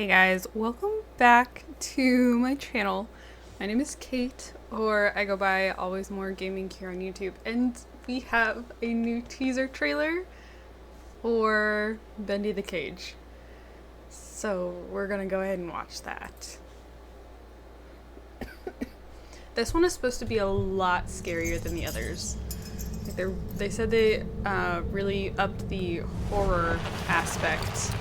Hey guys, welcome back to my channel. My name is Kate, or I go by Always More Gaming here on YouTube, and we have a new teaser trailer for Bendy the Cage. So we're gonna go ahead and watch that. This one is supposed to be a lot scarier than the others. They said they really upped the horror aspect.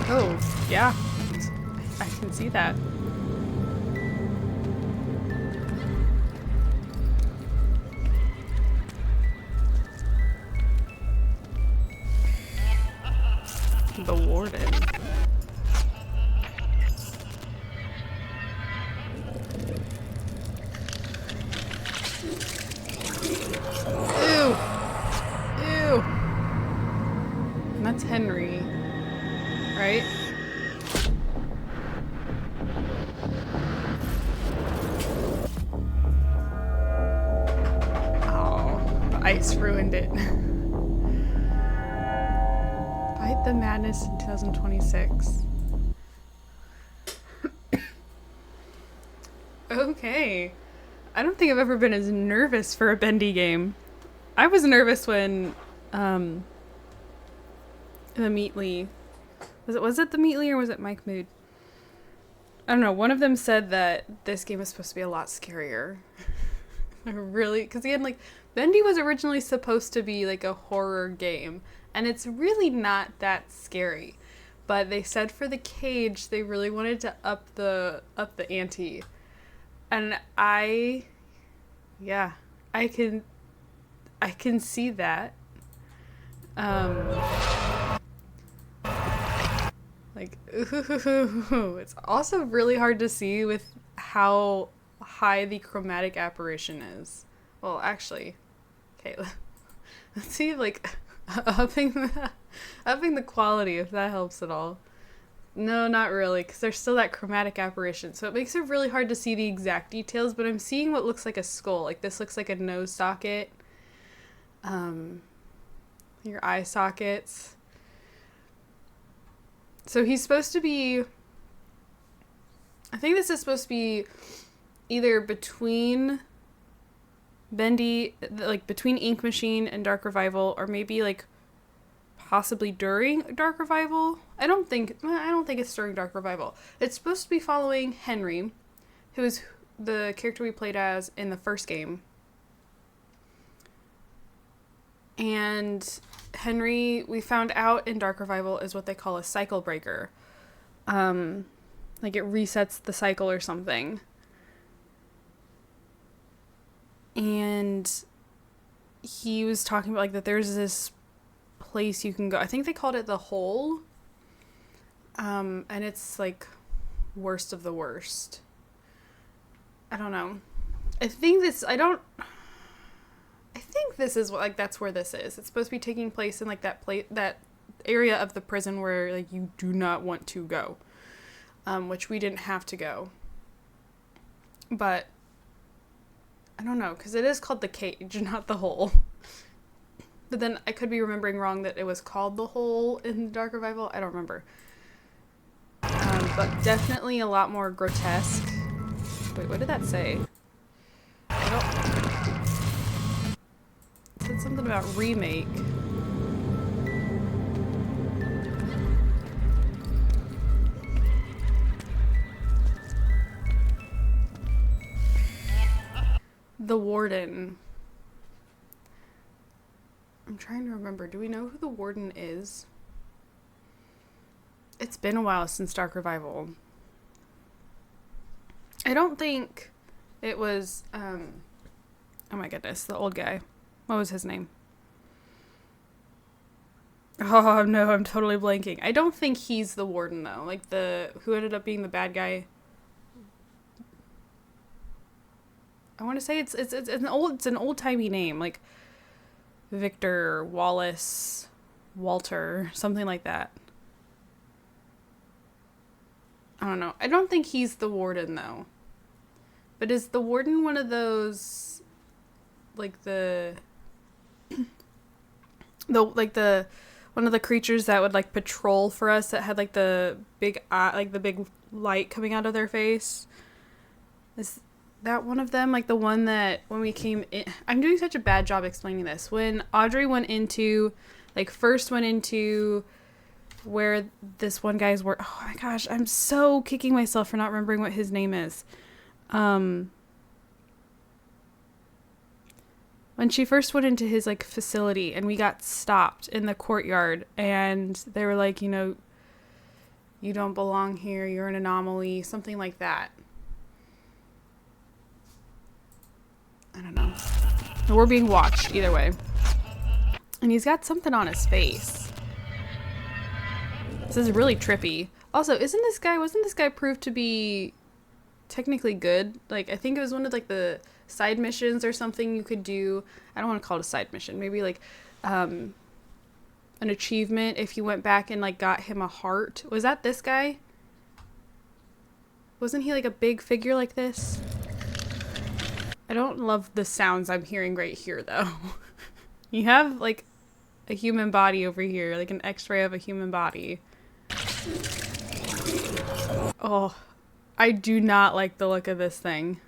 Oh, yeah. I can see that. The warden. Ew. Ew. And that's Henry, right? Oh, the ice ruined it. Fight the Madness in 2026. Okay. I don't think I've ever been as nervous for a Bendy game. I was nervous when the Meatly was it the Meatly or was it Mike Mood? I don't know. One of them said that this game is supposed to be a lot scarier. Really, because again, like, Bendy was originally supposed to be like a horror game, and it's really not that scary. But they said for the cage, they really wanted to up the ante, and I can see that. Like, ooh, it's also really hard to see with how high the chromatic aberration is. Well, actually, okay, let's see if, like, upping the quality, if that helps at all. No, not really, because there's still that chromatic aberration, so it makes it really hard to see the exact details, but I'm seeing what looks like a skull. Like, this looks like a nose socket, your eye sockets. So he's supposed to be, I think this is supposed to be either between Bendy, like between Ink Machine and Dark Revival, or maybe like possibly during Dark Revival. I don't think it's during Dark Revival. It's supposed to be following Henry, who is the character we played as in the first game. And Henry, we found out in Dark Revival, is what they call a cycle breaker. Like, it resets the cycle or something. And he was talking about, like, that there's this place you can go. I think they called it the Hole. And it's, like, worst of the worst. I don't know. I think this is what, like, that's where this is. It's supposed to be taking place in, like, that area of the prison where, like, you do not want to go, which we didn't have to go. But I don't know, because it is called the Cage, not the Hole. But then I could be remembering wrong that it was called the Hole in Dark Revival. I don't remember. But definitely a lot more grotesque. Wait, what did that say? It said something about remake. The Warden. I'm trying to remember. Do we know who the Warden is? It's been a while since Dark Revival. I don't think it was, oh my goodness, the old guy. What was his name? Oh no, I'm totally blanking. I don't think he's the Warden though. Like, who ended up being the bad guy. I want to say it's an old-timey name, like Victor, Wallace, Walter, something like that. I don't know. I don't think he's the Warden though. But is the Warden one of those, like, the one of the creatures that would like patrol for us that had like the big eye, like the big light coming out of their face. Is that one of them? Like the one that when we came in, I'm doing such a bad job explaining this. When Audrey first went into where this one guy's work. Oh my gosh, I'm so kicking myself for not remembering what his name is. When she first went into his like facility and we got stopped in the courtyard and they were like, you know, you don't belong here, you're an anomaly, something like that. I don't know. We're being watched either way. And he's got something on his face. This is really trippy. Also, wasn't this guy proved to be technically good? Like, I think it was one of like the side missions or something you could do. I don't want to call it a side mission. Maybe like an achievement if you went back and like got him a heart. Was that this guy? Wasn't he like a big figure like this? I don't love the sounds I'm hearing right here though. You have like a human body over here, like an x-ray of a human body. Oh, I do not like the look of this thing.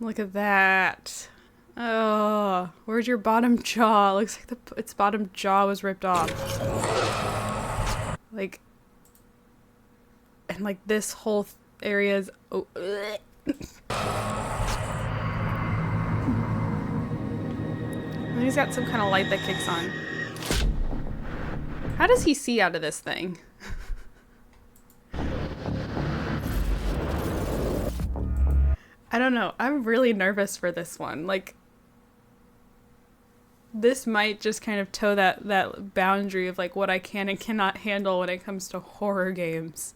Look at that. Oh, where's your bottom jaw? It looks like its bottom jaw was ripped off. Like, and like this whole area is... Oh, and he's got some kind of light that kicks on. How does he see out of this thing? I don't know. I'm really nervous for this one. Like, this might just kind of toe that boundary of like what I can and cannot handle when it comes to horror games.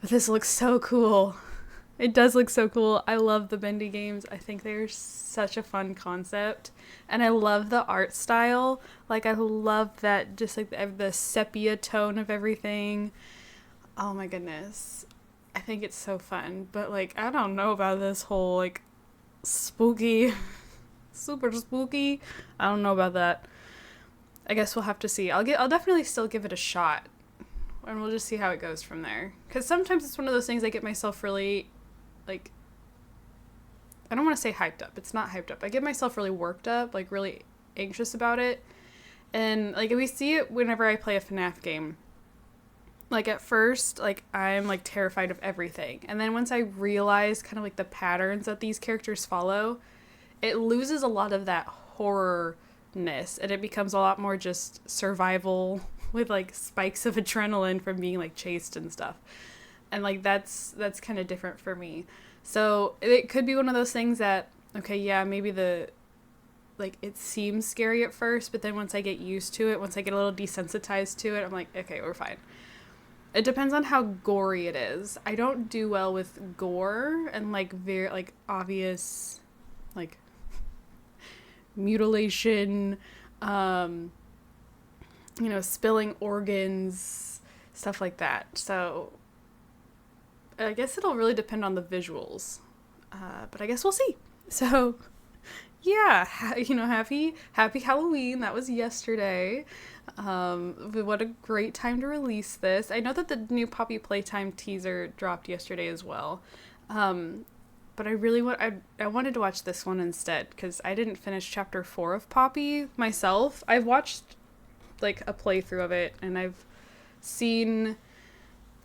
But this looks so cool. It does look so cool. I love the Bendy games. I think they're such a fun concept. And I love the art style. Like, I love that just like the sepia tone of everything. Oh my goodness. I think it's so fun. But like, I don't know about this whole like spooky, super spooky. I don't know about that. I guess we'll have to see. I'll definitely still give it a shot. And we'll just see how it goes from there. Because sometimes it's one of those things I get myself really, like, I don't want to say hyped up. It's not hyped up. I get myself really worked up, like really anxious about it. And like we see it whenever I play a FNAF game. Like at first, like I'm like terrified of everything. And then once I realize kind of like the patterns that these characters follow, it loses a lot of that horror-ness. And it becomes a lot more just survival with like spikes of adrenaline from being like chased and stuff. And like that's kind of different for me. So it could be one of those things that, okay, yeah, maybe it seems scary at first, but then once I get used to it, once I get a little desensitized to it, I'm like, okay, we're fine. It depends on how gory it is. I don't do well with gore and like very like obvious like mutilation, spilling organs, stuff like that. So I guess it'll really depend on the visuals. But I guess we'll see. So yeah, happy Halloween. That was yesterday. What a great time to release this. I know that the new Poppy Playtime teaser dropped yesterday as well. But I really I wanted to watch this one instead because I didn't finish chapter 4 of Poppy myself. I've watched like a playthrough of it and I've seen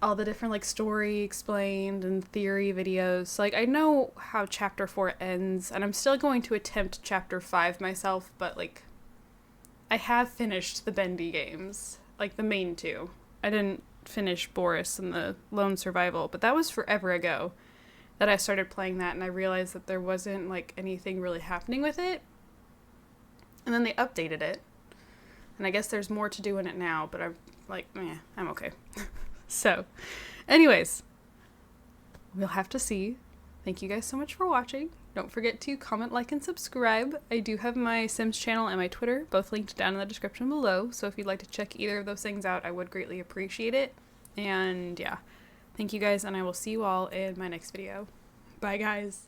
all the different like story explained and theory videos. So, like I know how chapter 4 ends and I'm still going to attempt chapter 5 myself, but like I have finished the Bendy games, like the main two. I didn't finish Boris and the Lone Survival, but that was forever ago that I started playing that and I realized that there wasn't like anything really happening with it. And then they updated it. And I guess there's more to do in it now, but I'm like, I'm okay. So, anyways, we'll have to see. Thank you guys so much for watching. Don't forget to comment, like, and subscribe. I do have my Sims channel and my Twitter, both linked down in the description below. So if you'd like to check either of those things out, I would greatly appreciate it. And yeah, thank you guys, and I will see you all in my next video. Bye, guys.